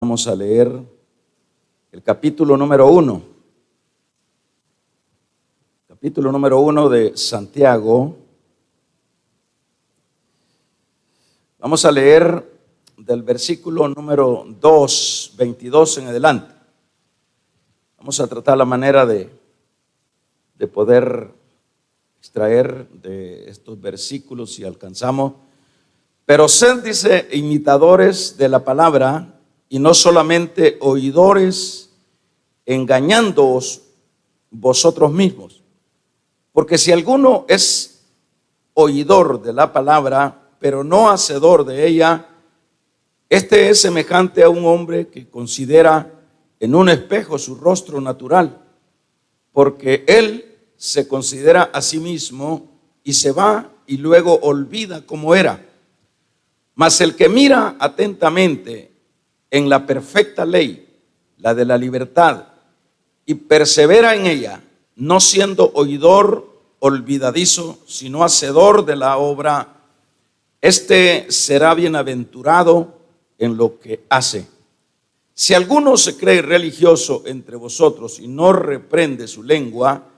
Vamos a leer el capítulo número 1. Capítulo número 1 de Santiago. Vamos a leer del versículo número 2, 22 en adelante. Vamos a tratar la manera de poder extraer de estos versículos si alcanzamos. Pero sed, dice, imitadores de la palabra y no solamente oidores, engañándoos vosotros mismos. Porque si alguno es oidor de la palabra, pero no hacedor de ella, este es semejante a un hombre que considera en un espejo su rostro natural, porque él se considera a sí mismo y se va y luego olvida cómo era. Mas el que mira atentamente en la perfecta ley, la de la libertad, y persevera en ella, no siendo oidor olvidadizo, sino hacedor de la obra, este será bienaventurado en lo que hace. Si alguno se cree religioso entre vosotros y no reprende su lengua,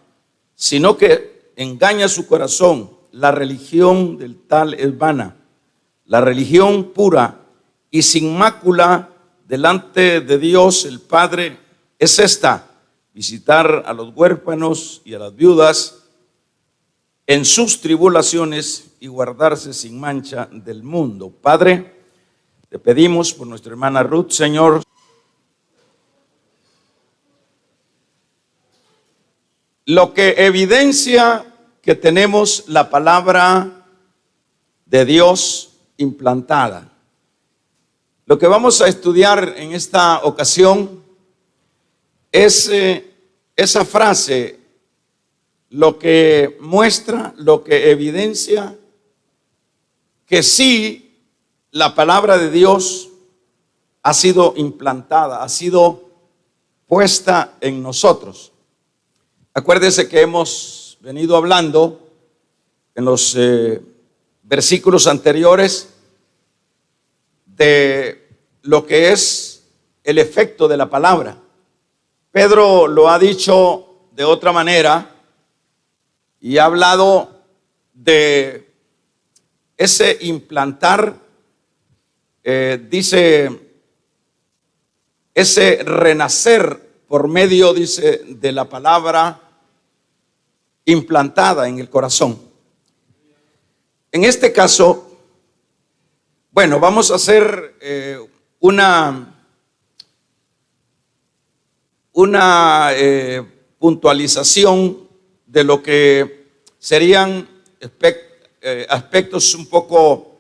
sino que engaña su corazón, la religión del tal es vana. La religión pura y sin mácula delante de Dios el Padre es esta: visitar a los huérfanos y a las viudas en sus tribulaciones y guardarse sin mancha del mundo. Padre, te pedimos por nuestra hermana Ruth, Señor, lo que evidencia que tenemos la palabra de Dios implantada. Lo que vamos a estudiar en esta ocasión es esa frase, lo que muestra, lo que evidencia que sí la palabra de Dios ha sido implantada, ha sido puesta en nosotros. Acuérdese que hemos venido hablando en los versículos anteriores de lo que es el efecto de la palabra. Pedro lo ha dicho de otra manera y ha hablado de ese implantar, dice, ese renacer por medio, dice, de la palabra implantada en el corazón. En este caso, bueno, vamos a hacer una puntualización de lo que serían aspectos un poco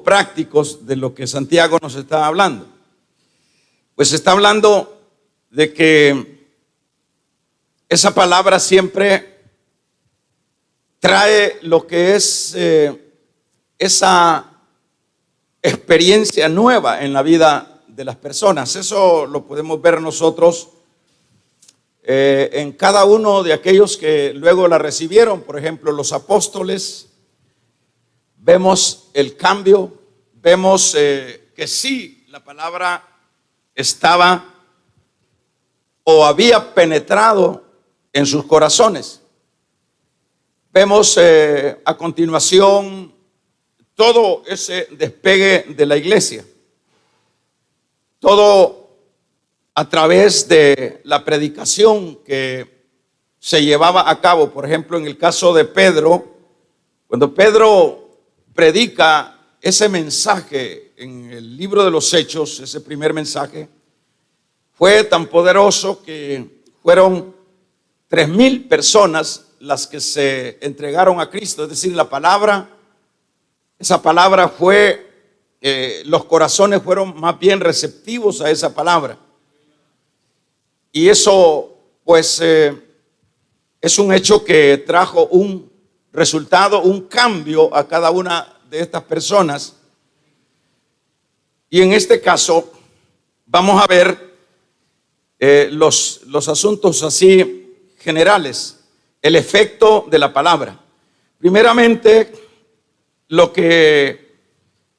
prácticos de lo que Santiago nos está hablando. Pues está hablando de que esa palabra siempre trae lo que es esa experiencia nueva en la vida de las personas. Eso lo podemos ver nosotros en cada uno de aquellos que luego la recibieron. Por ejemplo, los apóstoles, vemos el cambio, vemos que sí, la palabra estaba o había penetrado en sus corazones. Vemos a continuación todo ese despegue de la iglesia, todo a través de la predicación que se llevaba a cabo. Por ejemplo, en el caso de Pedro, cuando Pedro predica ese mensaje en el libro de los Hechos, ese primer mensaje, fue tan poderoso que fueron 3,000 personas las que se entregaron a Cristo. Es decir, esa palabra fue, los corazones fueron más bien receptivos a esa palabra. Y eso, pues, es un hecho que trajo un resultado, un cambio a cada una de estas personas. Y en este caso, vamos a ver los asuntos así generales. El efecto de la palabra. Primeramente, lo que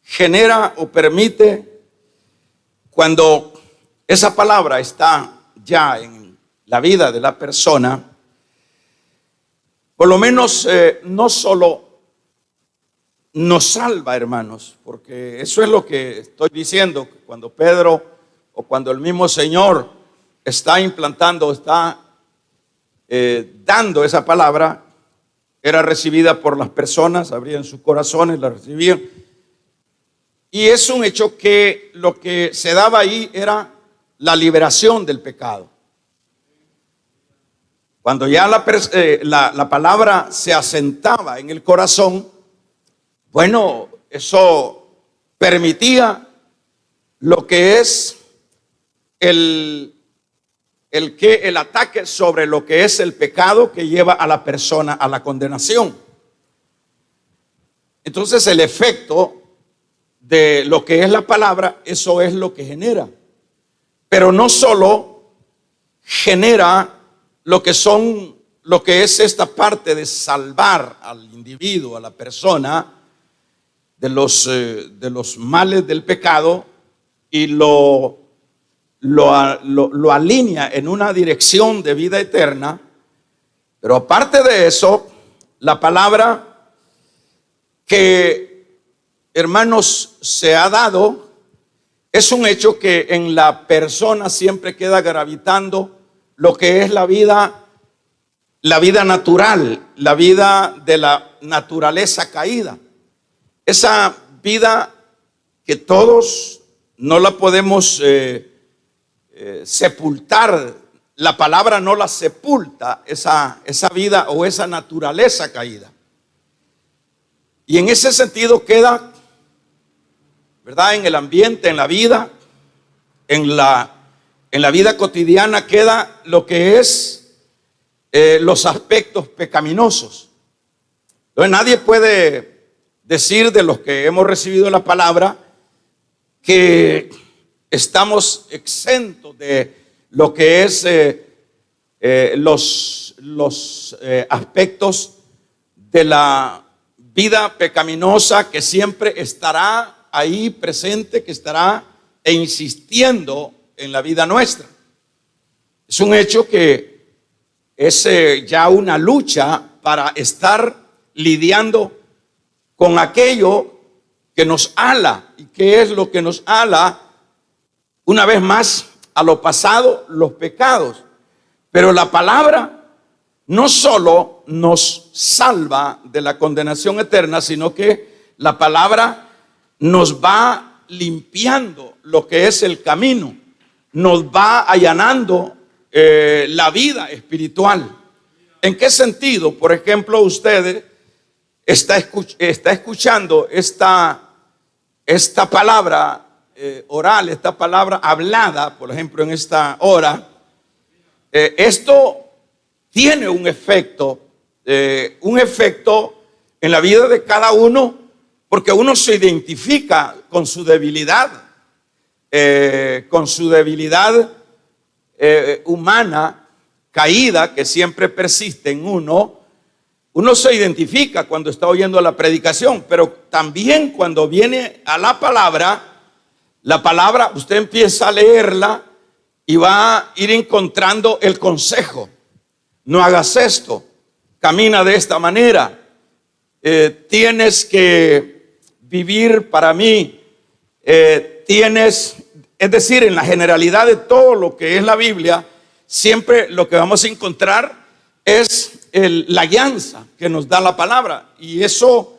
genera o permite cuando esa palabra está ya en la vida de la persona, por lo menos no solo nos salva, hermanos, porque eso es lo que estoy diciendo, cuando Pedro o cuando el mismo Señor está implantando, está dando esa palabra, era recibida por las personas, abrían sus corazones, la recibían. Y es un hecho que lo que se daba ahí era la liberación del pecado. Cuando ya la palabra se asentaba en el corazón, bueno, eso permitía lo que es el ataque sobre lo que es el pecado que lleva a la persona a la condenación. Entonces el efecto de lo que es la palabra, eso es lo que genera. Pero no solo genera lo que es esta parte de salvar al individuo, a la persona, de los males del pecado, y lo alinea en una dirección de vida eterna. Pero aparte de eso, la palabra que, hermanos, se ha dado, es un hecho que en la persona siempre queda gravitando lo que es la vida natural, la vida de la naturaleza caída. Esa vida que todos no la podemos sepultar, la palabra no la sepulta, esa vida o esa naturaleza caída. Y en ese sentido queda, ¿verdad? En el ambiente, en la vida, en la vida cotidiana queda lo que es los aspectos pecaminosos. Entonces nadie puede decir de los que hemos recibido la palabra que estamos exentos de lo que es los aspectos de la vida pecaminosa, que siempre estará ahí presente, que estará insistiendo en la vida nuestra. Es un hecho que es ya una lucha para estar lidiando con aquello que nos ala. ¿Y qué es lo que nos ala? Una vez más, a lo pasado, los pecados. Pero la palabra no solo nos salva de la condenación eterna, sino que la palabra nos va limpiando lo que es el camino, nos va allanando la vida espiritual. ¿En qué sentido? Por ejemplo, usted está escuchando esta palabra oral, esta palabra hablada, por ejemplo, en esta hora. Esto tiene un efecto en la vida de cada uno, porque uno se identifica con su debilidad humana, caída, que siempre persiste en uno. Uno se identifica cuando está oyendo la predicación, pero también cuando viene a la palabra, usted empieza a leerla y va a ir encontrando el consejo. No hagas esto, camina de esta manera, tienes que vivir para mí, es decir, en la generalidad de todo lo que es la Biblia, siempre lo que vamos a encontrar es la guianza que nos da la palabra. Y eso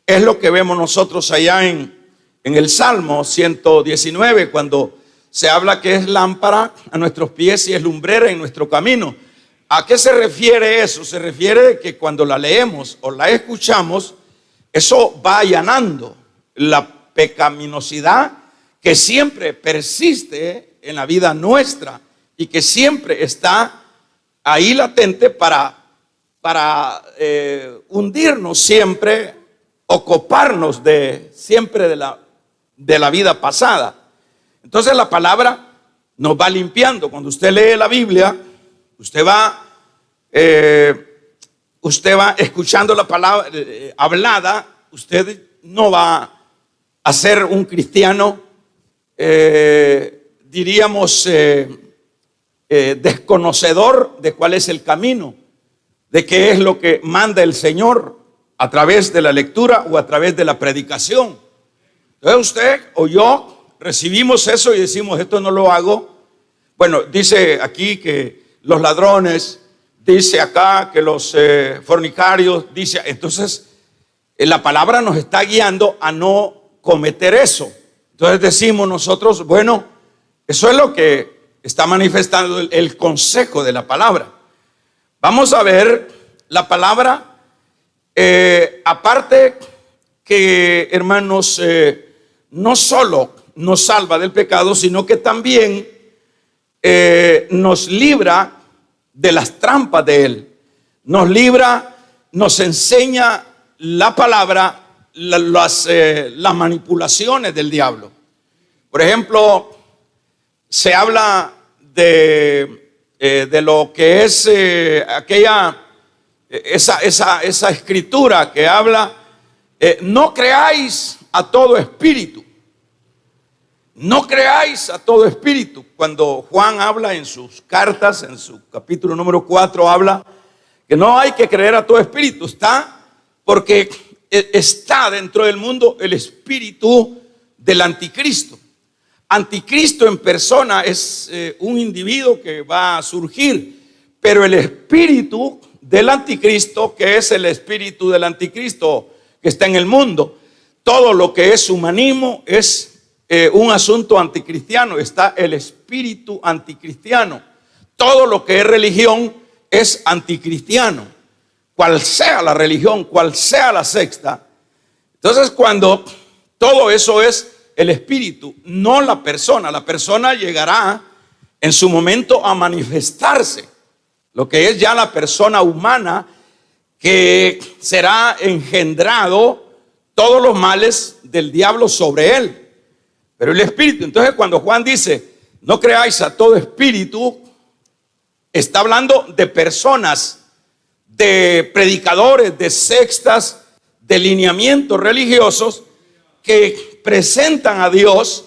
es lo que vemos nosotros allá en el Salmo 119, cuando se habla que es lámpara a nuestros pies y es lumbrera en nuestro camino. ¿A qué se refiere eso? Se refiere a que cuando la leemos o la escuchamos, eso va allanando la pecaminosidad que siempre persiste en la vida nuestra y que siempre está ahí latente para hundirnos siempre, ocuparnos siempre de la vida pasada. Entonces la palabra nos va limpiando. Cuando usted lee la Biblia, usted va escuchando la palabra hablada. Usted no va a ser un cristiano diríamos, desconocedor de cuál es el camino, de qué es lo que manda el Señor a través de la lectura o a través de la predicación. Entonces usted o yo recibimos eso y decimos, esto no lo hago. Bueno, dice aquí que los ladrones, dice acá que los fornicarios, dice, entonces la palabra nos está guiando a no cometer eso. Entonces decimos nosotros, bueno, eso es lo que está manifestando el consejo de la palabra. Vamos a ver la palabra, aparte que, hermanos, no solo nos salva del pecado, sino que también nos libra de las trampas de él. Nos libra, nos enseña la palabra, las manipulaciones del diablo. Por ejemplo, se habla de lo que es esa escritura que habla, no creáis a todo espíritu. No creáis a todo espíritu. Cuando Juan habla en sus cartas, en su capítulo número 4, habla que no hay que creer a todo espíritu. Está porque está dentro del mundo el espíritu del anticristo. Anticristo en persona es un individuo que va a surgir, pero el espíritu del anticristo, que es el espíritu del anticristo que está en el mundo, todo lo que es humanismo es un asunto anticristiano. Está el espíritu anticristiano. Todo lo que es religión es anticristiano, cual sea la religión, cual sea la secta. Entonces, cuando todo eso es el espíritu, no la persona llegará en su momento a manifestarse, lo que es ya la persona humana, que será engendrado todos los males del diablo sobre él. Pero el espíritu, entonces cuando Juan dice, no creáis a todo espíritu, está hablando de personas, de predicadores, de sectas, de lineamientos religiosos que presentan a Dios,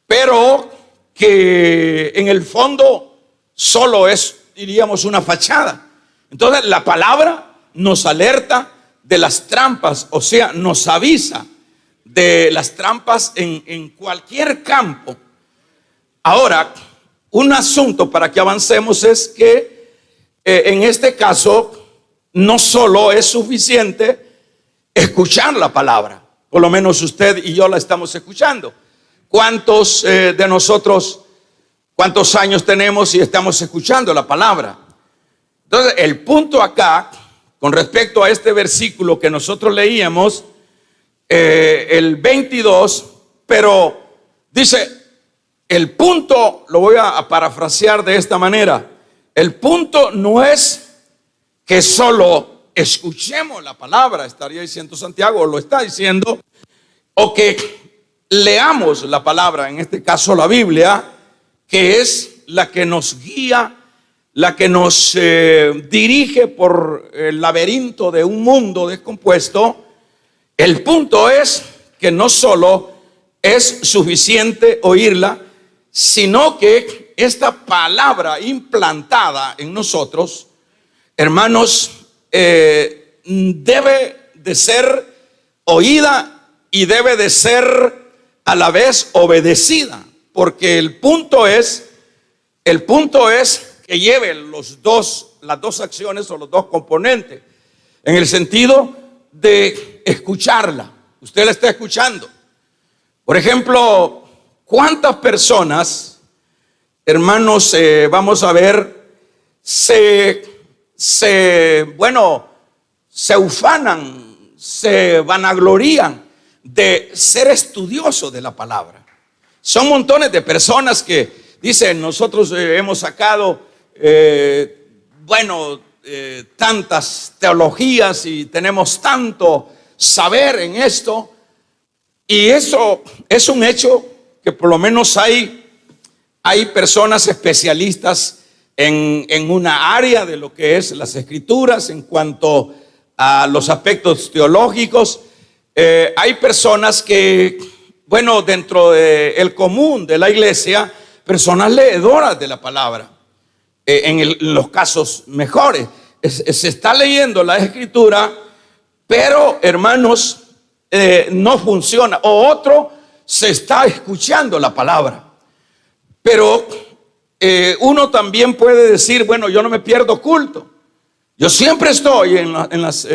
pero que en el fondo solo es, diríamos, una fachada. Entonces la palabra nos alerta de las trampas, o sea, nos avisa de las trampas en cualquier campo. Ahora, un asunto para que avancemos es que en este caso no solo es suficiente escuchar la palabra, por lo menos usted y yo la estamos escuchando. ¿Cuántos de nosotros, cuántos años tenemos y estamos escuchando la palabra? Entonces, el punto acá, con respecto a este versículo que nosotros leíamos, el 22, pero dice, el punto, lo voy a parafrasear de esta manera, el punto no es que solo escuchemos la palabra, estaría diciendo Santiago, o lo está diciendo, o que leamos la palabra, en este caso la Biblia, que es la que nos guía, la que nos dirige por el laberinto de un mundo descompuesto. El punto es que no solo es suficiente oírla, sino que esta palabra implantada en nosotros, hermanos, debe de ser oída y debe de ser a la vez obedecida, porque el punto es que lleve las dos acciones o los dos componentes, en el sentido de escucharla. Usted la está escuchando. Por ejemplo, ¿cuántas personas, hermanos, vamos a ver, se ufanan, se vanaglorían de ser estudiosos de la palabra? Son montones de personas que dicen, nosotros hemos sacado, tantas teologías y tenemos tanto saber en esto. Y eso es un hecho que por lo menos hay personas especialistas en una área de lo que es las escrituras en cuanto a los aspectos teológicos. Hay personas que bueno, dentro del común de la iglesia, personas leedoras de la palabra, en los casos mejores. Se está leyendo la escritura, pero hermanos, no funciona. O otro, se está escuchando la palabra. Pero uno también puede decir, bueno, yo no me pierdo culto. Yo siempre estoy en las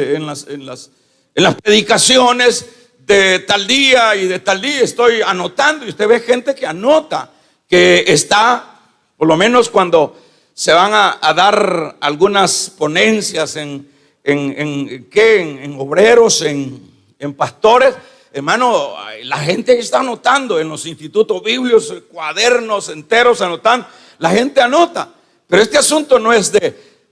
predicaciones de tal día y de tal día, estoy anotando. Y usted ve gente que anota, que está, por lo menos cuando se van a dar algunas ponencias en obreros, en pastores. Hermano, la gente está anotando en los institutos bíblicos, cuadernos enteros anotando. La gente anota, pero este asunto no es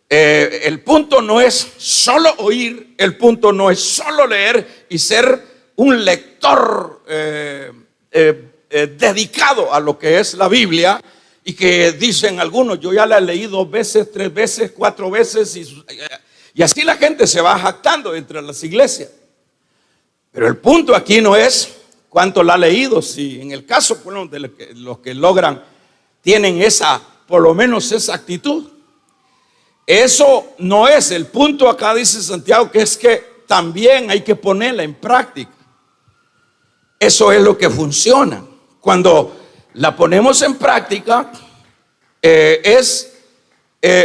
el punto no es solo oír, el punto no es solo leer y ser un lector dedicado a lo que es la Biblia. Y que dicen algunos, yo ya la leí 2 veces, 3 veces, 4 veces, y así la gente se va jactando entre las iglesias. Pero el punto aquí no es cuánto la ha leído, si en el caso, bueno, de los que logran, tienen por lo menos esa actitud. Eso no es el punto. Acá dice Santiago que es que también hay que ponerla en práctica. Eso es lo que funciona. Cuando la ponemos en práctica, es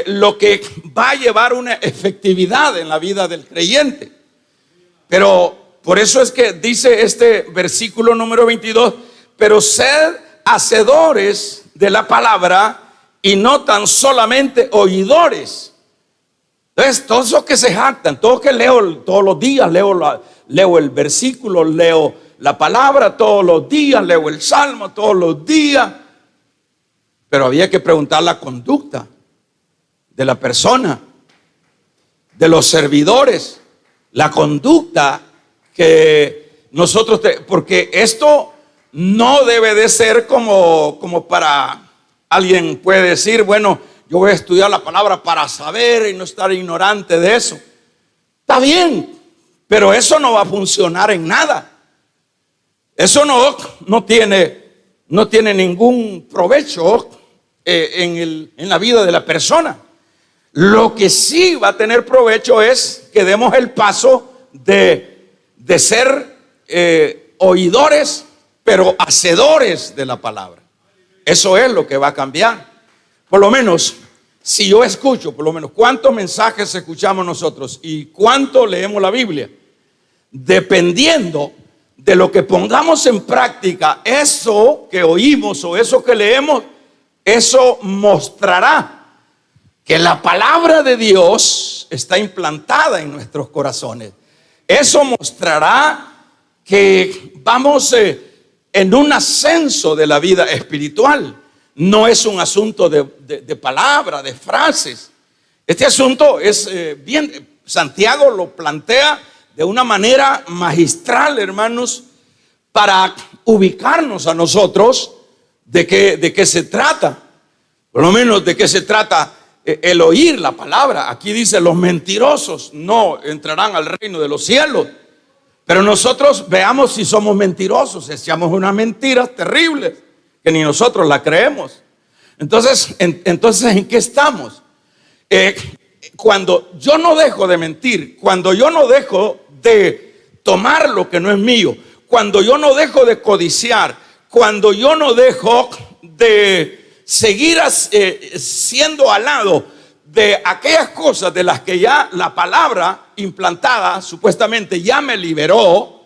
lo que va a llevar una efectividad en la vida del creyente. Pero por eso es que dice este versículo número 22, pero sed hacedores de la palabra y no tan solamente oidores. Entonces, todos los que se jactan, todos que leo todos los días, leo el versículo, leo la palabra todos los días, leo el salmo todos los días. Pero había que preguntar la conducta de la persona, de los servidores, la conducta que nosotros, porque esto no debe de ser como para alguien puede decir, bueno, yo voy a estudiar la palabra para saber y no estar ignorante de eso. Está bien, pero eso no va a funcionar en nada. Eso no tiene ningún provecho en la vida de la persona. Lo que sí va a tener provecho es que demos el paso de ser oidores, pero hacedores de la palabra. Eso es lo que va a cambiar. Por lo menos, si yo escucho, por lo menos, ¿cuántos mensajes escuchamos nosotros y cuánto leemos la Biblia? Dependiendo de lo que pongamos en práctica, eso que oímos o eso que leemos, eso mostrará que la palabra de Dios está implantada en nuestros corazones. Eso mostrará que vamos en un ascenso de la vida espiritual. No es un asunto de palabra, de frases. Este asunto es bien, Santiago lo plantea de una manera magistral, hermanos, para ubicarnos a nosotros de qué se trata. Por lo menos de qué se trata el oír la palabra. Aquí dice, los mentirosos no entrarán al reino de los cielos. Pero nosotros veamos si somos mentirosos, echamos unas mentiras terribles que ni nosotros la creemos. Entonces, ¿en qué estamos? Cuando yo no dejo de mentir, cuando yo no dejo de tomar lo que no es mío, cuando yo no dejo de codiciar, cuando yo no dejo de seguir siendo alado de aquellas cosas de las que ya la palabra implantada supuestamente ya me liberó,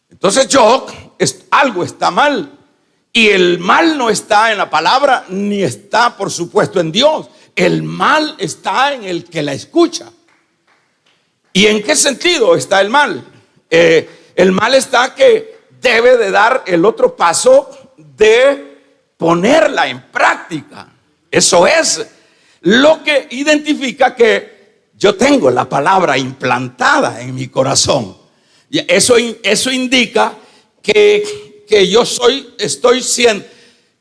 entonces algo está mal. Y el mal no está en la palabra, ni está, por supuesto, en Dios. El mal está en el que la escucha. ¿Y en qué sentido está el mal? El mal está que debe de dar el otro paso de ponerla en práctica. Eso es lo que identifica que yo tengo la palabra implantada en mi corazón. Y eso indica que yo estoy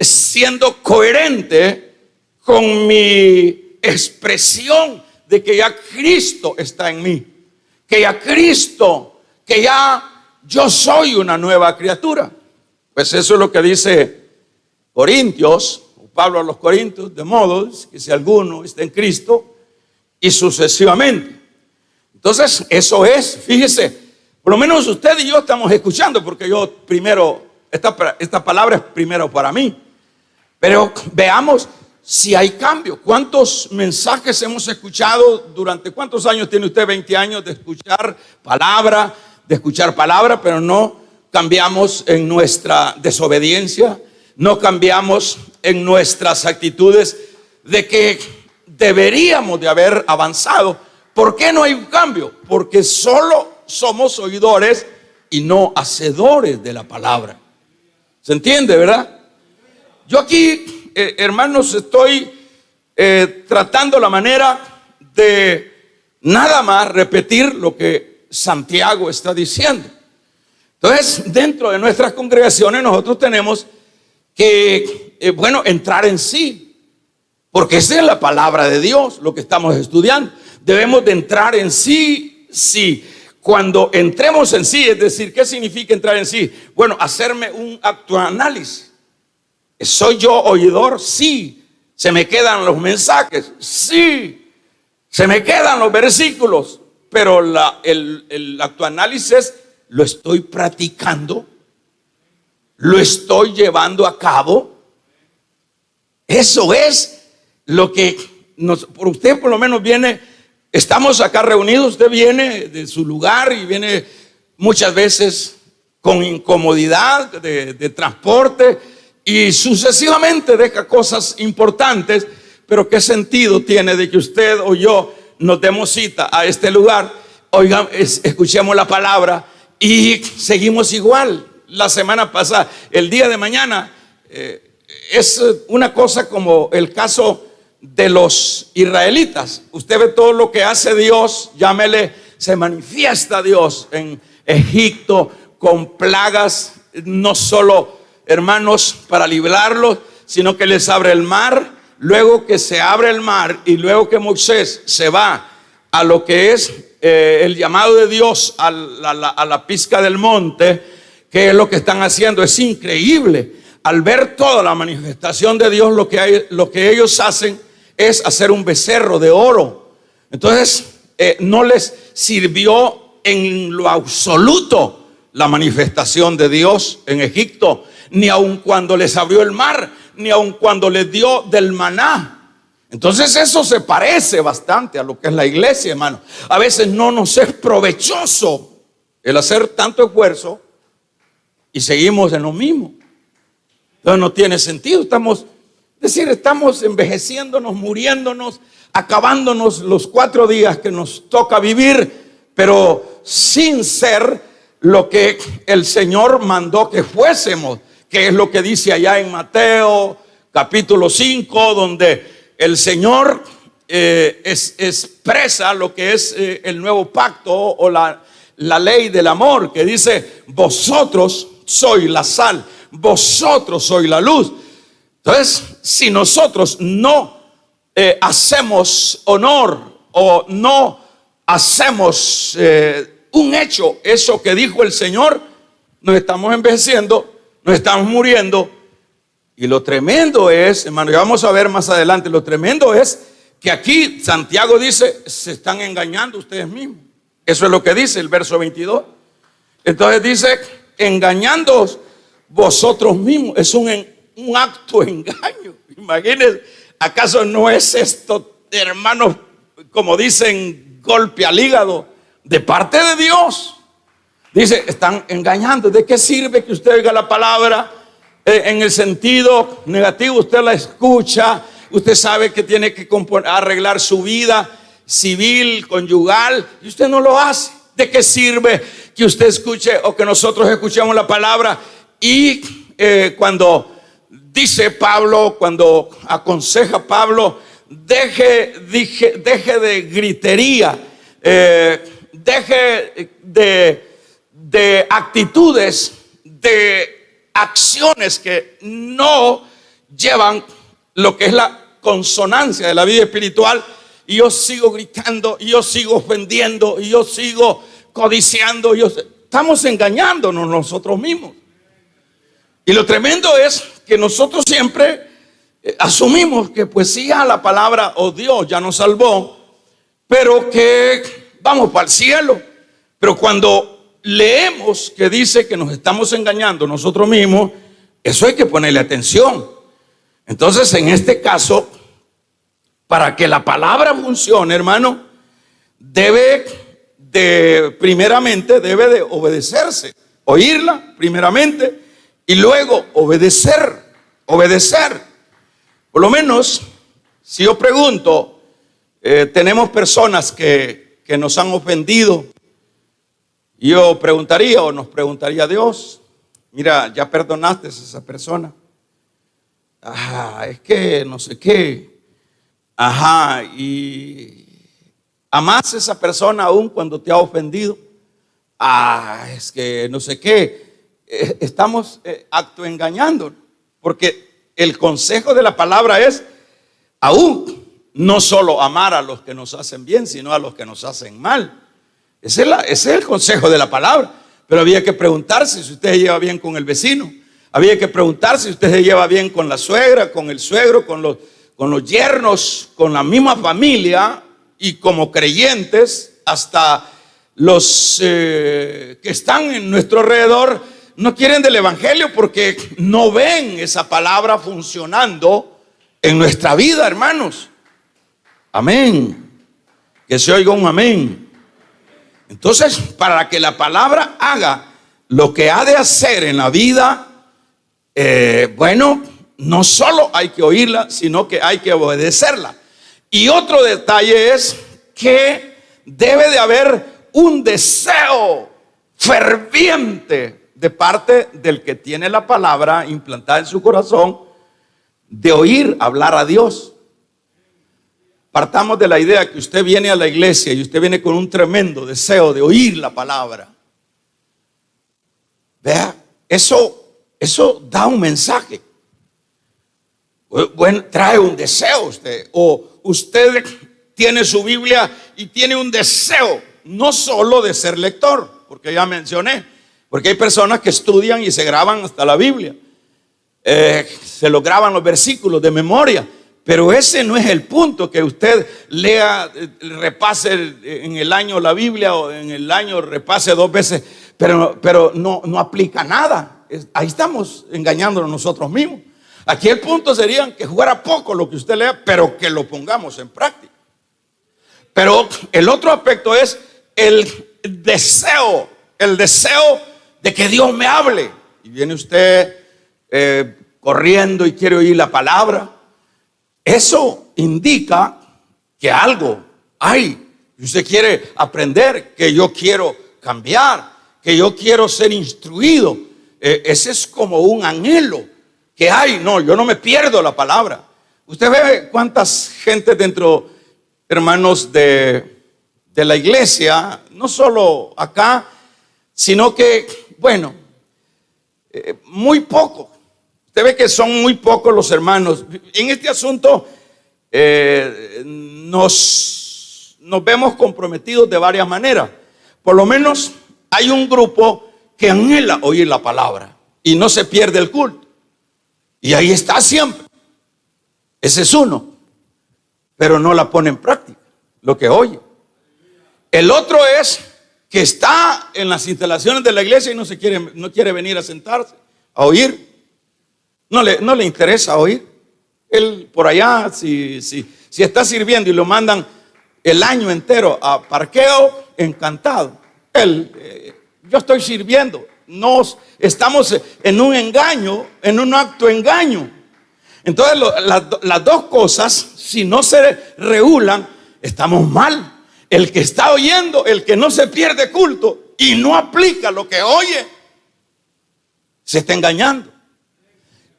siendo coherente con mi expresión de que ya Cristo está en mí, que ya yo soy una nueva criatura. Pues eso es lo que dice Corintios, o Pablo a los Corintios, de modo que si alguno está en Cristo, y sucesivamente. Entonces, eso es, fíjese, por lo menos usted y yo estamos escuchando, porque yo primero, esta palabra es primero para mí. Pero veamos si hay cambio. ¿Cuántos mensajes hemos escuchado durante cuántos años tiene usted? 20 años de escuchar palabra, pero no cambiamos en nuestra desobediencia, no cambiamos en nuestras actitudes de que deberíamos de haber avanzado. ¿Por qué no hay un cambio? Porque solo somos oidores y no hacedores de la palabra. ¿Se entiende, verdad? Yo aquí, hermanos, estoy tratando la manera de nada más repetir lo que Santiago está diciendo. Entonces, dentro de nuestras congregaciones nosotros tenemos que, entrar en sí, porque esa es la palabra de Dios, lo que estamos estudiando. Debemos de entrar en sí, sí. Cuando entremos en sí, es decir, ¿qué significa entrar en sí? Bueno, hacerme un autoanálisis. ¿Soy yo oidor? Sí. ¿Se me quedan los mensajes? Sí. ¿Se me quedan los versículos? Pero el autoanálisis, ¿lo estoy practicando? ¿Lo estoy llevando a cabo? Eso es lo que por usted por lo menos viene. Estamos acá reunidos, usted viene de su lugar y viene muchas veces con incomodidad de transporte y sucesivamente deja cosas importantes, pero ¿qué sentido tiene de que usted o yo nos demos cita a este lugar, oigan, escuchemos la palabra y seguimos igual? La semana pasada, el día de mañana, es una cosa como el caso de los israelitas. Usted ve todo lo que hace Dios, llámele, se manifiesta Dios en Egipto con plagas, no solo, hermanos, para librarlos, sino que les abre el mar. Luego que se abre el mar y luego que Moisés se va a lo que es el llamado de Dios a la pizca del monte, ¿qué es lo que están haciendo? Es increíble. Al ver toda la manifestación de Dios, lo que ellos hacen es hacer un becerro de oro. Entonces no les sirvió en lo absoluto la manifestación de Dios en Egipto, ni aun cuando les abrió el mar, ni aun cuando les dio del maná. Entonces eso se parece bastante a lo que es la iglesia, hermano. A veces no nos es provechoso el hacer tanto esfuerzo y seguimos en lo mismo. Entonces no tiene sentido. Estamos envejeciéndonos, muriéndonos, acabándonos los 4 días que nos toca vivir, pero sin ser lo que el Señor mandó que fuésemos, que es lo que dice allá en Mateo capítulo 5, donde el Señor expresa lo que es el nuevo pacto o la ley del amor, que dice: vosotros sois la sal, vosotros sois la luz. Entonces, si nosotros no hacemos honor o no hacemos un hecho, eso que dijo el Señor, nos estamos envejeciendo, nos estamos muriendo. Y lo tremendo es, hermano, ya vamos a ver más adelante, lo tremendo es que aquí Santiago dice: se están engañando ustedes mismos. Eso es lo que dice el verso 22. Entonces dice: engañándoos vosotros mismos. Es un acto de engaño. Imagínense, ¿acaso no es esto, hermanos, como dicen, golpe al hígado de parte de Dios? Dice: están engañando. ¿De qué sirve que usted oiga la palabra en el sentido negativo? Usted la escucha, usted sabe que tiene que arreglar su vida civil, conyugal, y usted no lo hace. ¿De qué sirve que usted escuche o que nosotros escuchemos la palabra y cuando dice Pablo, cuando aconseja Pablo, deje de gritería, deje de actitudes, de acciones que no llevan lo que es la consonancia de la vida espiritual? Y yo sigo gritando, y yo sigo ofendiendo, y yo sigo codiciando. Estamos engañándonos nosotros mismos. Y lo tremendo es que nosotros siempre asumimos que pues sí, a la palabra, oh Dios ya nos salvó, pero que vamos para el cielo. Pero cuando leemos que dice que nos estamos engañando nosotros mismos, eso hay que ponerle atención. Entonces, en este caso, para que la palabra funcione, hermano, primeramente debe de obedecerse, oírla primeramente y luego obedecer. Por lo menos, si yo pregunto, tenemos personas que nos han ofendido, yo preguntaría o nos preguntaría a Dios, mira, ¿ya perdonaste a esa persona? Es que no sé qué. Y ¿amás a esa persona aún cuando te ha ofendido? Es que no sé qué. Estamos autoengañando, porque el consejo de la palabra es aún no solo amar a los que nos hacen bien, sino a los que nos hacen mal. Ese es el consejo de la palabra. Pero había que preguntarse si usted se lleva bien con el vecino. Había que preguntarse si usted se lleva bien con la suegra, con el suegro, con los yernos, con la misma familia. Y como creyentes, hasta los que están en nuestro alrededor no quieren del evangelio porque no ven esa palabra funcionando en nuestra vida, hermanos. Amén. Que se oiga un amén. Entonces, para que la palabra haga lo que ha de hacer en la vida, no solo hay que oírla, sino que hay que obedecerla. Y otro detalle es que debe de haber un deseo ferviente de parte del que tiene la palabra implantada en su corazón de oír hablar a Dios. Partamos de la idea que usted viene a la iglesia y usted viene con un tremendo deseo de oír la palabra. Vea, eso da un mensaje. Bueno, trae un deseo usted. O usted tiene su Biblia y tiene un deseo, no solo de ser lector, porque ya mencioné, porque hay personas que estudian y se graban hasta la Biblia. Se lo graban los versículos de memoria. Pero ese no es el punto, que usted lea, repase en el año la Biblia o en el año repase 2 veces, pero no aplica nada. Ahí estamos engañándonos nosotros mismos. Aquí el punto sería que jugara poco lo que usted lea, pero que lo pongamos en práctica. Pero el otro aspecto es el deseo de que Dios me hable. Y viene usted corriendo y quiere oír la palabra. Eso indica que algo hay. Y usted quiere aprender, que yo quiero cambiar, que yo quiero ser instruido. Ese es como un anhelo que hay. No, yo no me pierdo la palabra. Usted ve cuántas gente dentro, hermanos, de la iglesia, no solo acá, sino que, muy poco. Usted ve que son muy pocos los hermanos. En este asunto nos vemos comprometidos de varias maneras. Por lo menos hay un grupo que anhela oír la palabra y no se pierde el culto. Y ahí está siempre. Ese es uno. Pero no la pone en práctica, lo que oye. El otro es que está en las instalaciones de la iglesia y no quiere venir a sentarse, a oír. No le interesa oír. Él por allá, si está sirviendo y lo mandan el año entero a parqueo, encantado. Yo estoy sirviendo. Estamos en un engaño, en un acto engaño. Entonces las dos cosas, si no se regulan, estamos mal. El que está oyendo, el que no se pierde culto y no aplica lo que oye, se está engañando.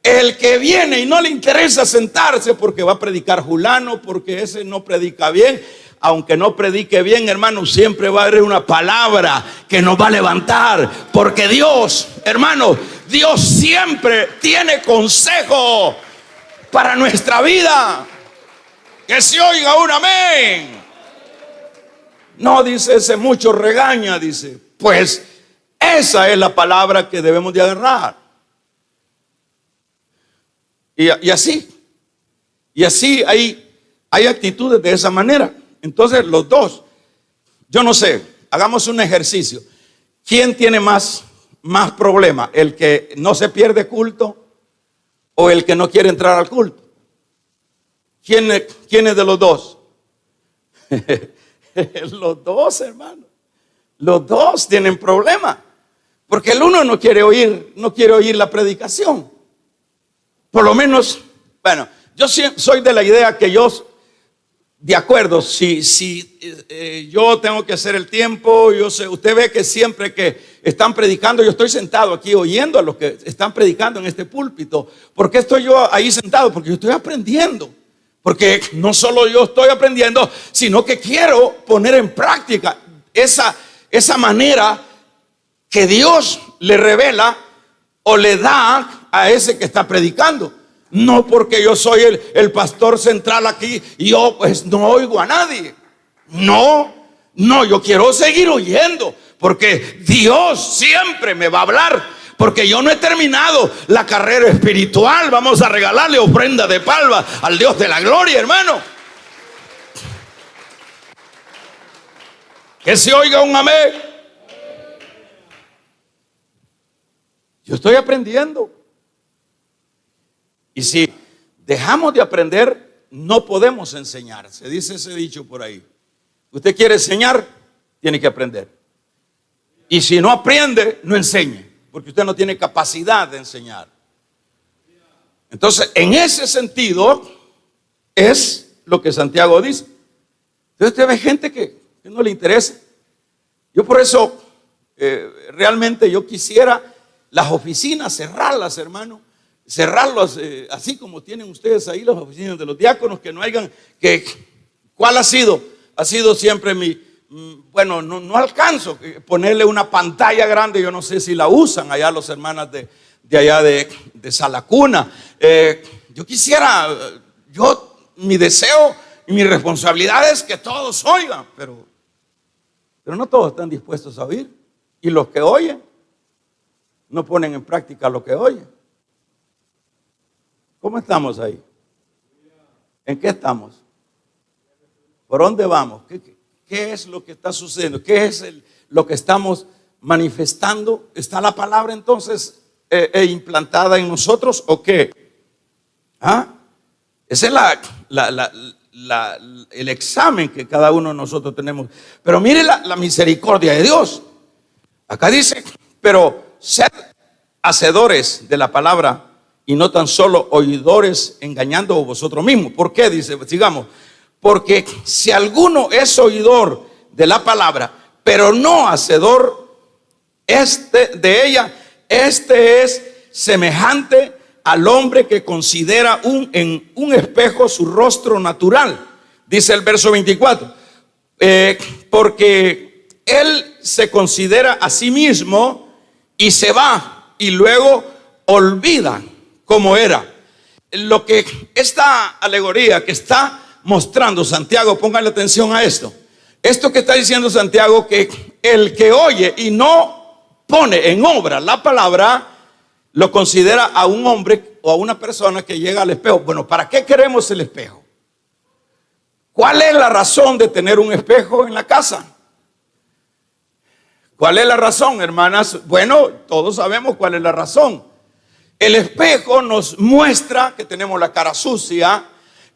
El que viene y no le interesa sentarse porque va a predicar fulano, porque ese no predica bien. Aunque no predique bien, hermano, siempre va a haber una palabra que nos va a levantar. Porque Dios, hermano, Dios siempre tiene consejo para nuestra vida. Que se oiga un amén. No, dice, ese mucho regaña, dice. Pues esa es la palabra que debemos de agarrar. Y así. Y así hay actitudes de esa manera. Entonces los dos, yo no sé, hagamos un ejercicio. ¿Quién tiene más problema? ¿El que no se pierde culto o el que no quiere entrar al culto? ¿Quién es de los dos? Los dos, hermano. Los dos tienen problema. Porque el uno no quiere oír la predicación. Por lo menos, bueno, yo soy de la idea que de acuerdo, si yo tengo que hacer el tiempo, yo sé, usted ve que siempre que están predicando, yo estoy sentado aquí oyendo a los que están predicando en este púlpito. ¿Por qué estoy yo ahí sentado? Porque yo estoy aprendiendo. Porque no solo yo estoy aprendiendo, sino que quiero poner en práctica esa manera que Dios le revela o le da a ese que está predicando. No porque yo soy el pastor central aquí y yo pues no oigo a nadie. No, yo quiero seguir oyendo porque Dios siempre me va a hablar. Porque yo no he terminado la carrera espiritual. Vamos a regalarle ofrenda de palma al Dios de la gloria, hermano. Que se oiga un amén. Yo estoy aprendiendo. Y si dejamos de aprender, no podemos enseñar. Se dice ese dicho por ahí. Usted quiere enseñar, tiene que aprender. Y si no aprende, no enseñe. Porque usted no tiene capacidad de enseñar. Entonces, en ese sentido, es lo que Santiago dice. Entonces usted ve gente que no le interesa. Yo por eso, realmente yo quisiera las oficinas cerrarlas, hermano. Cerrarlas, así como tienen ustedes ahí las oficinas de los diáconos, que no hayan, ¿cuál ha sido? Ha sido siempre bueno, no alcanzo ponerle una pantalla grande. Yo no sé si la usan allá los hermanos de allá de Salacuna. Yo quisiera, mi deseo y mi responsabilidad es que todos oigan, pero no todos están dispuestos a oír. Y los que oyen no ponen en práctica lo que oyen. ¿Cómo estamos ahí? ¿En qué estamos? ¿Por dónde vamos? ¿Qué es lo que está sucediendo? ¿Qué es lo que estamos manifestando? ¿Está la palabra entonces implantada en nosotros o qué? Ese es el examen que cada uno de nosotros tenemos. Pero mire la misericordia de Dios. Acá dice, pero sed hacedores de la palabra y no tan solo oidores, engañando a vosotros mismos. ¿Por qué? Dice, sigamos. Porque si alguno es oidor de la palabra, pero no hacedor de ella, este es semejante al hombre que considera en un espejo su rostro natural. Dice el verso 24. Porque él se considera a sí mismo y se va y luego olvida cómo era. Lo que esta alegoría que está mostrando Santiago, pónganle atención a esto. Esto que está diciendo Santiago, que el que oye y no pone en obra la palabra, lo considera a un hombre o a una persona que llega al espejo. Bueno, ¿para qué queremos el espejo? ¿Cuál es la razón de tener un espejo en la casa? ¿Cuál es la razón, hermanas? Bueno, todos sabemos cuál es la razón. El espejo nos muestra que tenemos la cara sucia.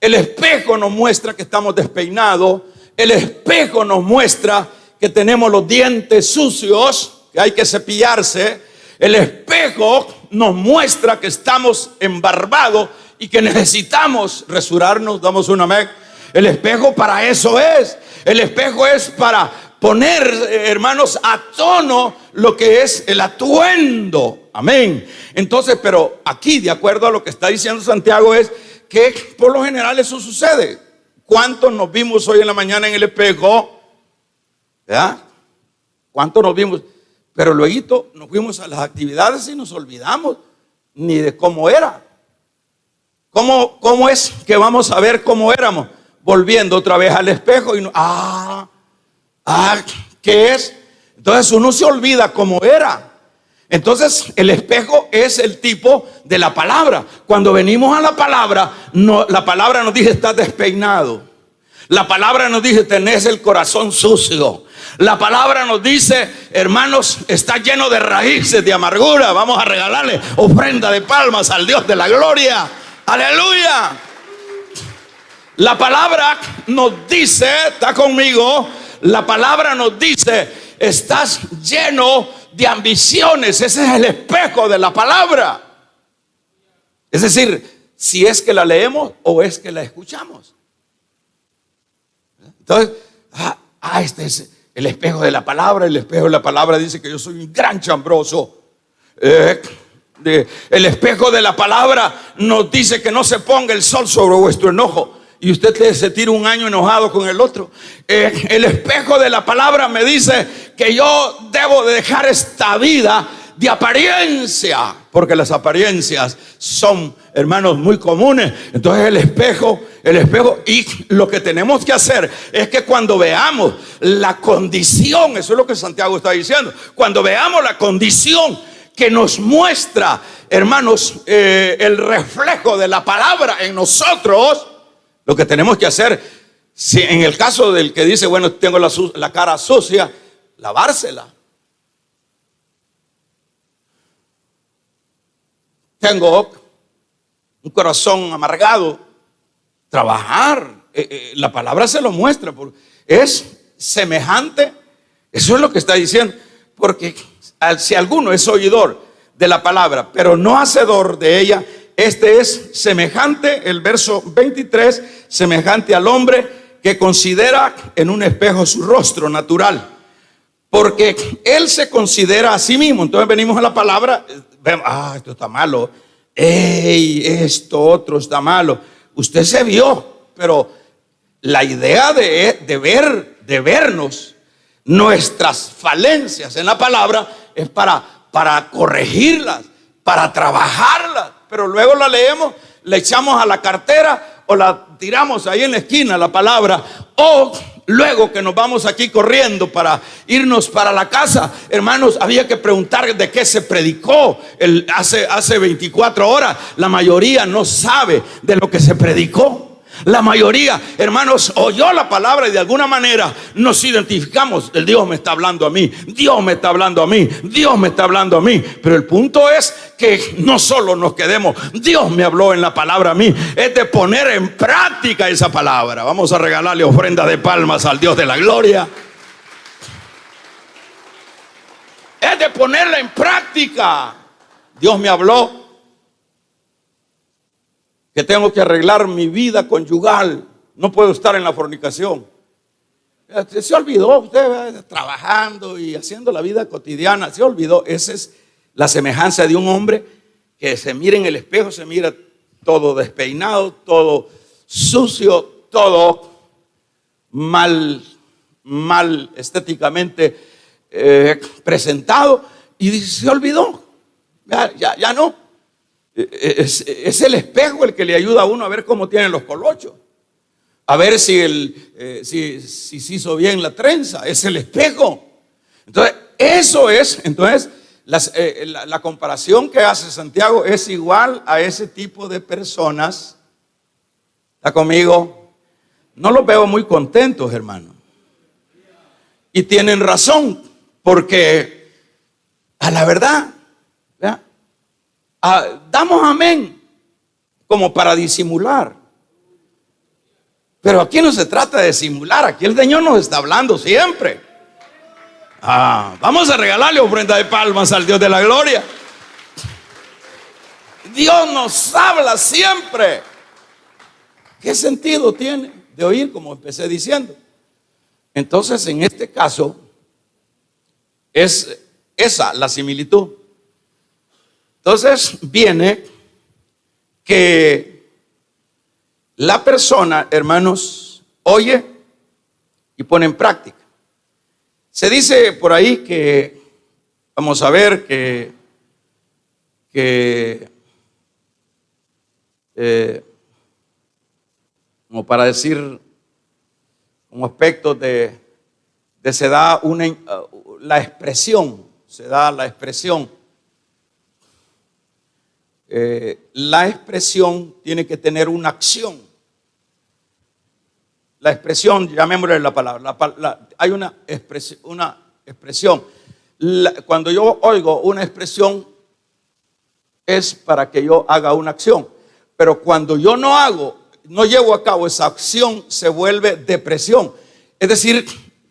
El espejo nos muestra que estamos despeinados. El espejo nos muestra que tenemos los dientes sucios, que hay que cepillarse. El espejo nos muestra que estamos embarbados y que necesitamos rasurarnos. Damos un amén. El espejo para eso es. El espejo es para poner, hermanos, a tono lo que es el atuendo. Amén. Entonces, pero aquí, de acuerdo a lo que está diciendo Santiago, es que por lo general eso sucede. ¿Cuántos nos vimos hoy en la mañana en el espejo? ¿Verdad? ¿Cuántos nos vimos? Pero luego nos fuimos a las actividades y nos olvidamos ni de cómo era. ¿Cómo es que vamos a ver cómo éramos? Volviendo otra vez al espejo y ¿qué es? Entonces uno se olvida cómo era. Entonces, el espejo es el tipo de la palabra. Cuando venimos a la palabra nos dice: estás despeinado. La palabra nos dice: tenés el corazón sucio. La palabra nos dice: hermanos, está lleno de raíces de amargura. Vamos a regalarle ofrenda de palmas al Dios de la gloria. Aleluya. La palabra nos dice, está conmigo, la palabra nos dice: estás lleno de ambiciones. Ese es el espejo de la palabra. Es decir, si es que la leemos o es que la escuchamos. Entonces, este es el espejo de la palabra. El espejo de la palabra dice que yo soy un gran chambroso. El espejo de la palabra nos dice que no se ponga el sol sobre vuestro enojo y usted se tira un año enojado con el otro. El espejo de la palabra me dice que yo debo de dejar esta vida de apariencia, porque las apariencias son, hermanos, muy comunes. Entonces el espejo, y lo que tenemos que hacer es que cuando veamos la condición, eso es lo que Santiago está diciendo, cuando veamos la condición que nos muestra, hermanos, el reflejo de la palabra en nosotros, lo que tenemos que hacer, si en el caso del que dice: bueno, tengo la cara sucia, lavársela. Tengo un corazón amargado, trabajar. La palabra se lo muestra, es semejante. Eso es lo que está diciendo. Porque si alguno es oidor de la palabra, pero no hacedor de ella, este es semejante, el verso 23, semejante al hombre que considera en un espejo su rostro natural, porque él se considera a sí mismo. Entonces venimos a la palabra, vemos: esto está malo, esto otro está malo. Usted se vio, pero la idea de vernos nuestras falencias en la palabra es para corregirlas, para trabajarlas. Pero luego la leemos, la echamos a la cartera o la tiramos ahí en la esquina, la palabra. O luego que nos vamos aquí corriendo para irnos para la casa, hermanos, había que preguntar de qué se predicó hace 24 horas. La mayoría no sabe de lo que se predicó. La mayoría, hermanos, oyó la palabra y de alguna manera nos identificamos. El Dios me está hablando a mí, Dios me está hablando a mí, Dios me está hablando a mí. Pero el punto es que no solo nos quedemos: Dios me habló en la palabra a mí. Es de poner en práctica esa palabra. Vamos a regalarle ofrenda de palmas al Dios de la gloria. Es de ponerla en práctica. Dios me habló que tengo que arreglar mi vida conyugal. No puedo estar en la fornicación. Se olvidó usted, trabajando y haciendo la vida cotidiana. Se olvidó. Esa es la semejanza de un hombre que se mira en el espejo, se mira todo despeinado, todo sucio, todo mal estéticamente presentado, y dice: se olvidó. Ya no. Es el espejo el que le ayuda a uno a ver cómo tienen los colochos, a ver si se hizo bien la trenza. Es el espejo. Entonces, eso es. Entonces, la comparación que hace Santiago es igual a ese tipo de personas. ¿Está conmigo? No los veo muy contentos, hermano. Y tienen razón, porque a la verdad, ¿verdad? Damos amén como para disimular. Pero aquí no se trata de disimular. Aquí el Señor nos está hablando siempre. Vamos a regalarle ofrenda de palmas al Dios de la gloria. Dios nos habla siempre. ¿Qué sentido tiene de oír, como empecé diciendo? Entonces, en este caso, es esa la similitud. Entonces viene que la persona, hermanos, oye y pone en práctica. Se dice por ahí que, vamos a ver, como para decir, como aspecto se da la expresión la expresión tiene que tener una acción. La expresión, llamémosle la palabra, hay una expresión. Cuando yo oigo una expresión es para que yo haga una acción, pero cuando yo no llevo a cabo esa acción, se vuelve depresión. Es decir,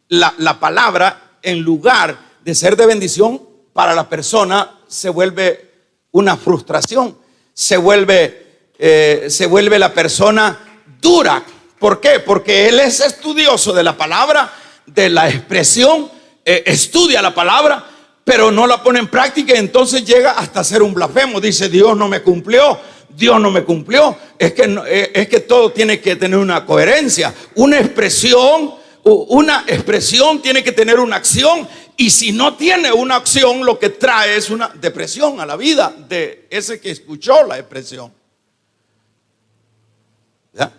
la palabra, en lugar de ser de bendición para la persona, se vuelve una frustración, se vuelve la persona dura. ¿Por qué? Porque él es estudioso de la palabra, de la expresión, estudia la palabra, pero no la pone en práctica, y entonces llega hasta ser un blasfemo. Dice: Dios no me cumplió, Dios no me cumplió. Es que todo tiene que tener una coherencia. Una expresión tiene que tener una acción, y si no tiene una acción, lo que trae es una depresión a la vida de ese que escuchó la expresión. ¿Ya?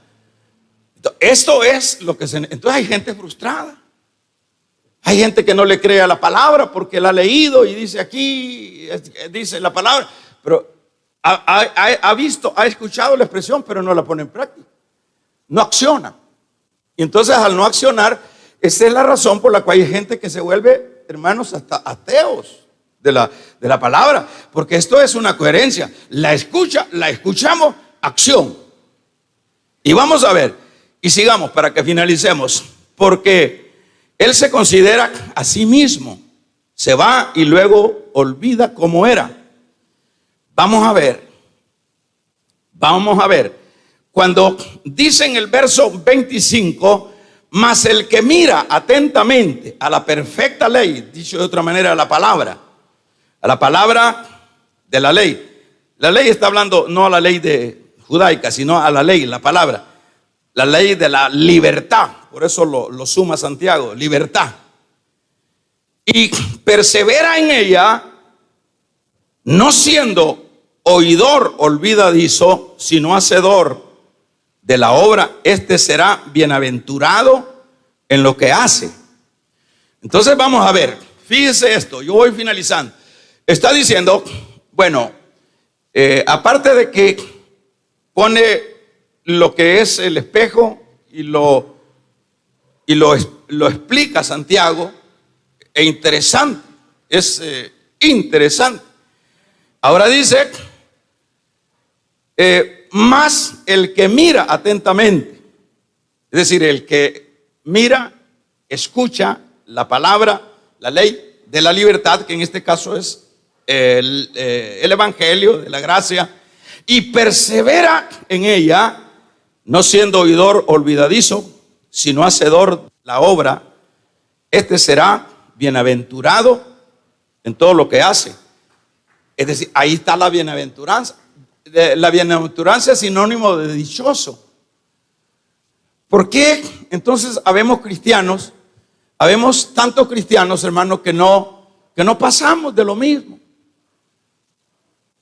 Esto es lo que entonces hay gente frustrada. Hay gente que no le cree a la palabra porque la ha leído y dice aquí, dice la palabra, pero ha escuchado la expresión, pero no la pone en práctica. No acciona. Y entonces, al no accionar, esa es la razón por la cual hay gente que se vuelve, hermanos, hasta ateos de la palabra. Porque esto es una coherencia. La escuchamos, acción. Y vamos a ver, y sigamos para que finalicemos. Porque él se considera a sí mismo, se va y luego olvida cómo era. Vamos a ver. Cuando dice en el verso 25: mas el que mira atentamente a la perfecta ley, dicho de otra manera, a la palabra de la ley. La ley está hablando no a la ley judaica, sino a la ley, la palabra. La ley de la libertad, por eso lo suma Santiago, libertad. Y persevera en ella, no siendo oidor olvidadizo, sino hacedor de la obra, este será bienaventurado en lo que hace. Entonces vamos a ver, fíjese esto, yo voy finalizando. Está diciendo, bueno, aparte de que pone lo que es el espejo y lo explica Santiago, es interesante. Ahora dice, más el que mira atentamente, es decir, el que mira, escucha la palabra, la ley de la libertad, que en este caso es el evangelio de la gracia, y persevera en ella, no siendo oidor olvidadizo, sino hacedor de la obra, este será bienaventurado en todo lo que hace. Es decir, ahí está la bienaventuranza. La bienaventuranza es sinónimo de dichoso. ¿Por qué entonces habemos tantos cristianos, hermanos, que no pasamos de lo mismo?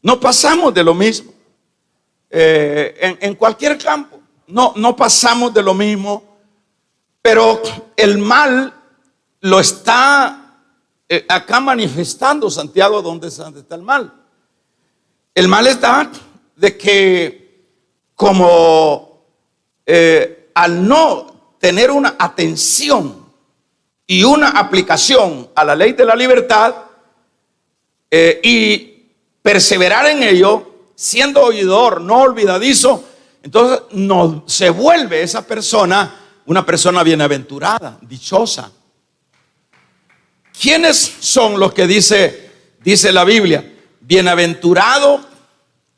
No pasamos de lo mismo. En cualquier campo. No pasamos de lo mismo, pero el mal lo está acá manifestando Santiago. ¿Dónde está el mal? El mal está de que como al no tener una atención y una aplicación a la ley de la libertad y perseverar en ello, siendo oidor, no olvidadizo, entonces no se vuelve esa persona una persona bienaventurada, dichosa. ¿Quiénes son los que dice la Biblia? Bienaventurados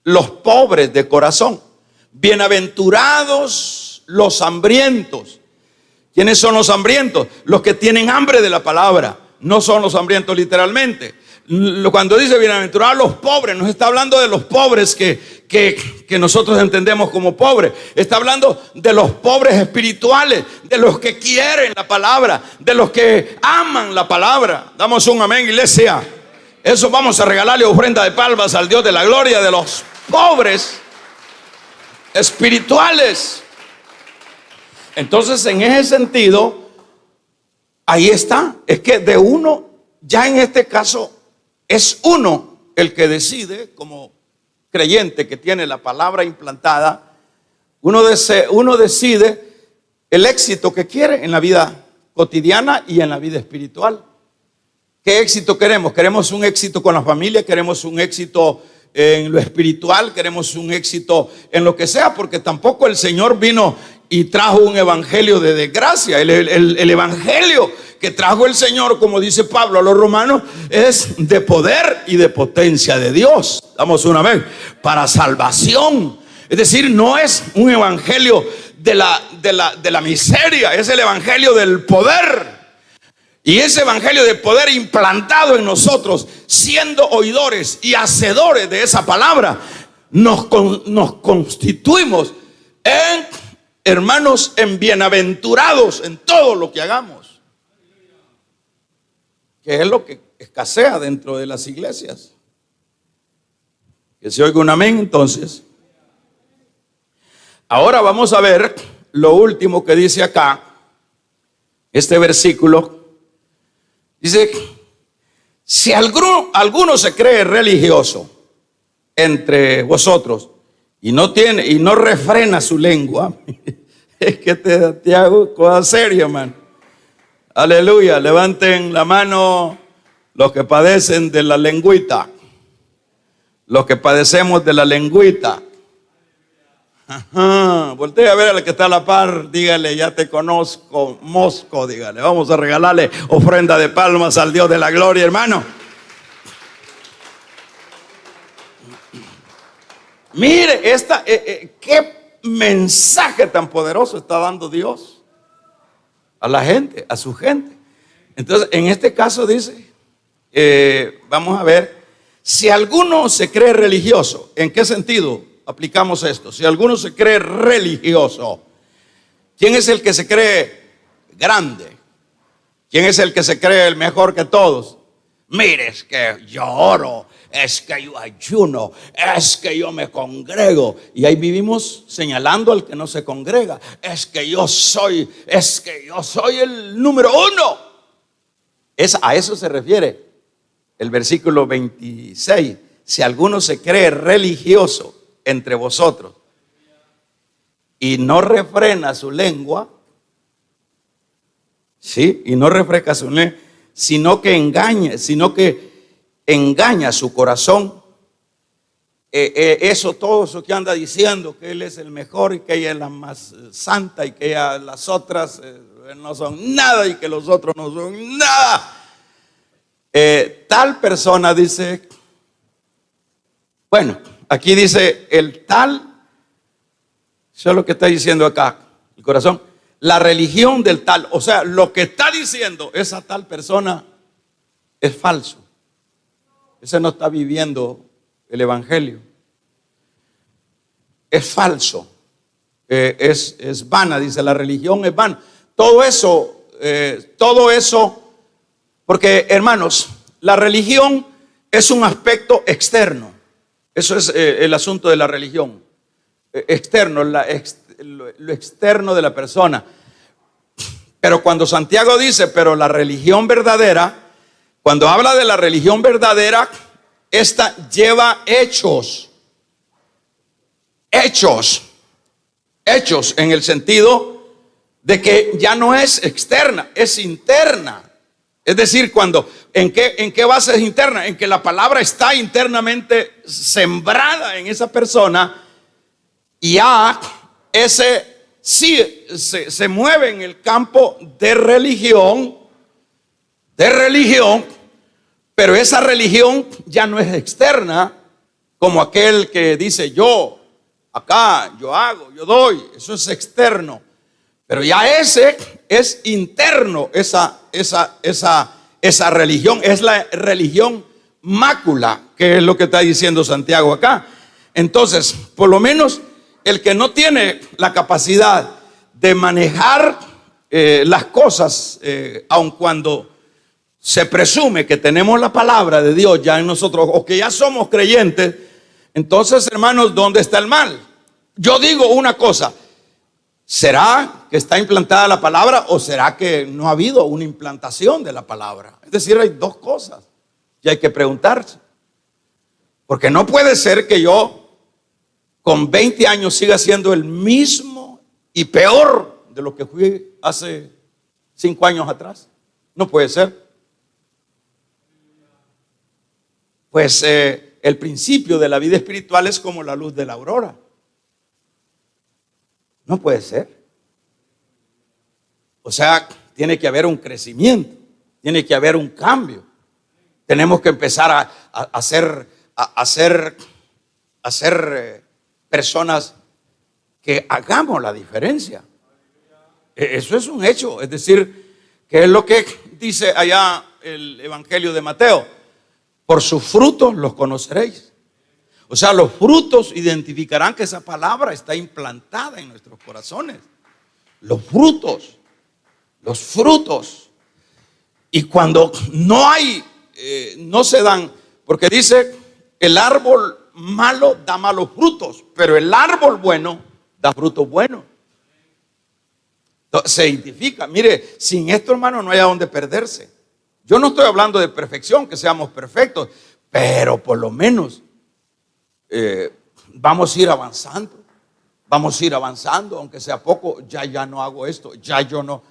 los pobres de corazón, bienaventurados los hambrientos. ¿Quiénes son los hambrientos? Los que tienen hambre de la palabra. No son los hambrientos literalmente. Cuando dice bienaventurados los pobres, nos está hablando de los pobres que nosotros entendemos como pobres. Está hablando de los pobres espirituales, de los que quieren la palabra, de los que aman la palabra. Damos un amén, iglesia. Eso vamos a regalarle ofrenda de palmas al Dios de la gloria, de los pobres espirituales. Entonces, en ese sentido, ahí está. Es que de uno, ya en este caso, es uno el que decide, como creyente que tiene la palabra implantada, uno decide el éxito que quiere en la vida cotidiana y en la vida espiritual. ¿Qué éxito queremos? Queremos un éxito con la familia, queremos un éxito en lo espiritual, queremos un éxito en lo que sea, porque tampoco el Señor vino y trajo un evangelio de desgracia. El evangelio que trajo el Señor, como dice Pablo a los romanos, es de poder y de potencia de Dios. Damos una vez, para salvación. Es decir, no es un evangelio de la miseria, es el evangelio del poder. Y ese evangelio de poder implantado en nosotros, siendo oidores y hacedores de esa palabra, nos constituimos en hermanos, en bienaventurados en todo lo que hagamos, que es lo que escasea dentro de las iglesias. Que se oiga un amén entonces. Ahora vamos a ver lo último que dice acá, este versículo. Dice, si alguno se cree religioso entre vosotros y no refrena su lengua, es que te hago cosa seria, hermano. Aleluya, levanten la mano los que padecen de la lengüita, los que padecemos de la lengüita. Ajá. Voltea a ver al que está a la par, dígale, ya te conozco, mosco, dígale, vamos a regalarle ofrenda de palmas al Dios de la gloria, hermano. Mire, qué mensaje tan poderoso está dando Dios a la gente, a su gente. Entonces, en este caso dice, vamos a ver, si alguno se cree religioso, ¿en qué sentido aplicamos esto? Si alguno se cree religioso, ¿quién es el que se cree grande? ¿Quién es el que se cree el mejor que todos? Mire, es que yo oro, es que yo ayuno, es que yo me congrego. Y ahí vivimos señalando al que no se congrega. Es que yo soy el número uno. A eso se refiere el versículo 26. Si alguno se cree religioso entre vosotros y no refrena su lengua, ¿sí? Y no refresca su lengua, sino que engaña su corazón. Todo eso que anda diciendo que él es el mejor y que ella es la más santa y que las otras no son nada y que los otros no son nada. Tal persona dice, bueno, aquí dice el tal, eso es lo que está diciendo acá, el corazón, la religión del tal, o sea, lo que está diciendo esa tal persona es falso. Ese no está viviendo el evangelio. Es falso, es vana, dice, la religión es vana. Todo eso, porque hermanos, la religión es un aspecto externo. Eso es el asunto de la religión. Externo, lo externo de la persona. Pero cuando Santiago dice, pero la religión verdadera, cuando habla de la religión verdadera, esta lleva hechos en el sentido de que ya no es externa, es interna. Es decir, ¿en qué base es interna? En que la palabra está internamente sembrada en esa persona y ya ese sí se mueve en el campo de religión, pero esa religión ya no es externa como aquel que dice yo acá, yo hago, yo doy, eso es externo. Pero ya ese es interno, esa religión, es la religión mácula, que es lo que está diciendo Santiago acá. Entonces, por lo menos el que no tiene la capacidad de manejar las cosas, aun cuando se presume que tenemos la palabra de Dios ya en nosotros, o que ya somos creyentes, entonces, hermanos, ¿dónde está el mal? Yo digo una cosa, ¿será que está implantada la palabra o será que no ha habido una implantación de la palabra? Es decir, hay dos cosas y hay que preguntarse. Porque no puede ser que yo con 20 años siga siendo el mismo y peor de lo que fui hace 5 años atrás? No puede ser. Pues el principio de la vida espiritual es como la luz de la aurora. No puede ser. O sea, tiene que haber un crecimiento, tiene que haber un cambio. Tenemos que empezar a ser personas que hagamos la diferencia. Eso es un hecho. Es decir, que es lo que dice allá el Evangelio de Mateo: por sus frutos los conoceréis. O sea, los frutos identificarán que esa palabra está implantada en nuestros corazones. Los frutos. Y cuando no hay, no se dan, porque dice, el árbol malo da malos frutos, pero el árbol bueno da frutos buenos. Entonces, se identifica. Mire, sin esto, hermano, no hay a dónde perderse. Yo no estoy hablando de perfección, que seamos perfectos, pero por lo menos vamos a ir avanzando. Vamos a ir avanzando, aunque sea poco. Ya no hago esto, ya yo no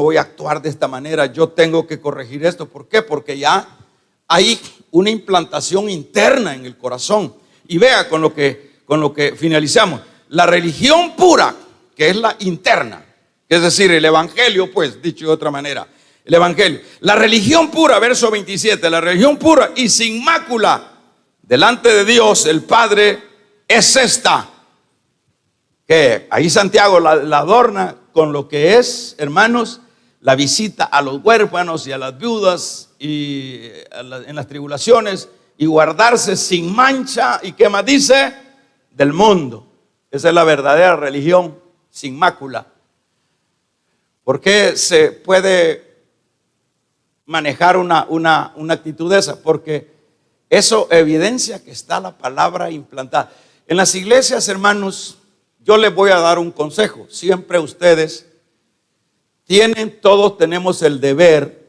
voy a actuar de esta manera. Yo tengo que corregir esto. ¿Por qué? Porque ya hay una implantación interna en el corazón. Y vea con lo que finalizamos. La religión pura, que es la interna, es decir, el evangelio, pues, dicho de otra manera, el evangelio. La religión pura, verso 27, la religión pura y sin mácula delante de Dios el Padre es esta. Que ahí Santiago la adorna con lo que es, hermanos, la visita a los huérfanos y a las viudas y en las tribulaciones, y guardarse sin mancha. ¿Y qué más dice? Del mundo. Esa es la verdadera religión, sin mácula. ¿Por qué se puede manejar una actitud de esa? Porque eso evidencia que está la palabra implantada. En las iglesias, hermanos, yo les voy a dar un consejo. Siempre ustedes todos tenemos el deber,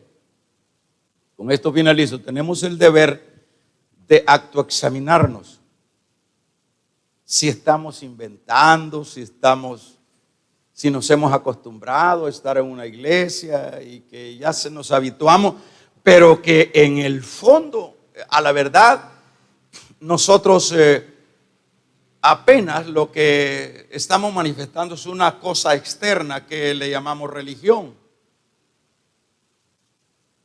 con esto finalizo, tenemos el deber de autoexaminarnos. Si estamos inventando, si nos hemos acostumbrado a estar en una iglesia y que ya nos habituamos, pero que en el fondo, a la verdad, nosotros apenas lo que estamos manifestando es una cosa externa que le llamamos religión,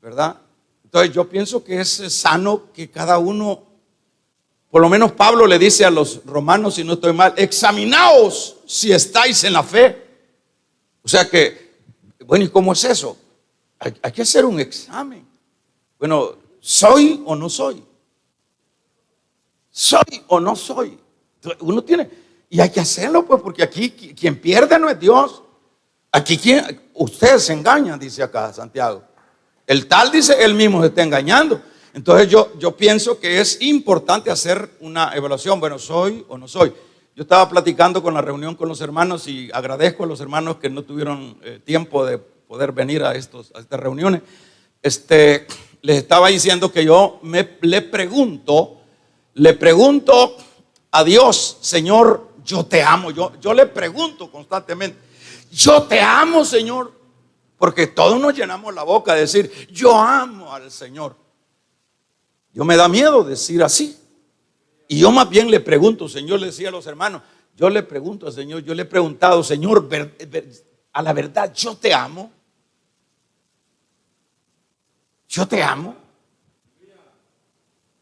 ¿verdad? Entonces yo pienso que es sano que cada uno, por lo menos Pablo le dice a los romanos, si no estoy mal, examinaos si estáis en la fe. O sea que, bueno, ¿y cómo es eso? Hay que hacer un examen. Bueno, ¿soy o no soy? ¿Soy o no soy? Uno tiene, y hay que hacerlo, pues, porque aquí quien pierde no es Dios. Aquí ustedes se engañan, dice acá Santiago. El tal dice, él mismo se está engañando. Entonces yo pienso que es importante hacer una evaluación. Bueno, ¿soy o no soy? Yo estaba platicando con la reunión con los hermanos y agradezco a los hermanos que no tuvieron tiempo de poder venir a estas reuniones. Les estaba diciendo que yo le pregunto a Dios, Señor, yo te amo. Yo le pregunto constantemente, yo te amo, Señor, porque todos nos llenamos la boca de decir, yo amo al Señor. Yo me da miedo decir así. Y yo más bien le pregunto, Señor, le decía a los hermanos, yo le pregunto al Señor, yo le he preguntado, Señor, a la verdad, yo te amo. Yo te amo.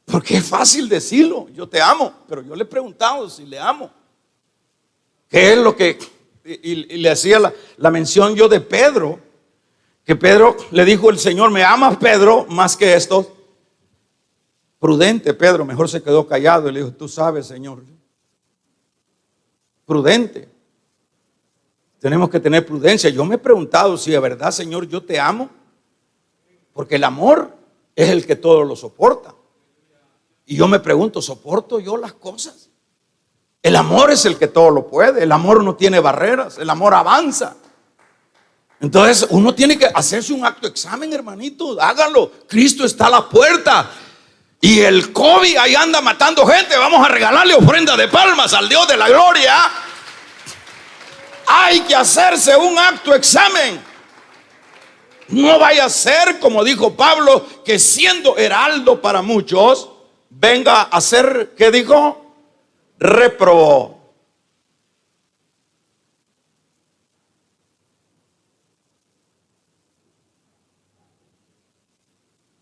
Porque es fácil decirlo, yo te amo, pero yo le he preguntado si le amo. ¿Qué es lo que? Y le hacía la mención yo de Pedro, que Pedro le dijo, el Señor, ¿me amas, Pedro, más que esto? Prudente, Pedro, mejor se quedó callado y le dijo, tú sabes, Señor. Prudente. Tenemos que tener prudencia. Yo me he preguntado si de verdad, Señor, yo te amo, porque el amor es el que todo lo soporta. Y yo me pregunto, ¿soporto yo las cosas? El amor es el que todo lo puede. El amor no tiene barreras. El amor avanza. Entonces uno tiene que hacerse un acto examen, hermanito. Hágalo. Cristo está a la puerta. Y el COVID ahí anda matando gente. Vamos a regalarle ofrenda de palmas al Dios de la gloria. Hay que hacerse un acto examen. No vaya a ser, como dijo Pablo, que siendo heraldo para muchos, venga a ser, ¿qué dijo? Reprobó.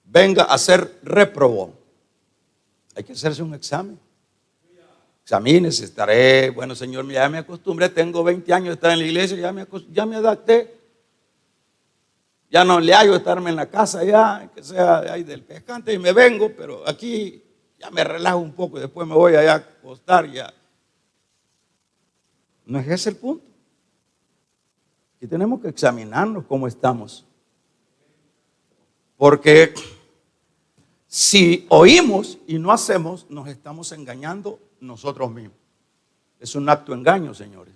Venga a ser reprobó. Hay que hacerse un examen. Examínese, estaré, bueno Señor, ya me acostumbré, tengo 20 años de estar en la iglesia, ya me adapté. Ya no le hallo estarme en la casa ya, que sea ahí del pescante y me vengo, pero aquí ya me relajo un poco y después me voy allá a acostar ya. No es ese el punto. Y tenemos que examinarnos cómo estamos. Porque si oímos y no hacemos, nos estamos engañando nosotros mismos. Es un acto de engaño, señores.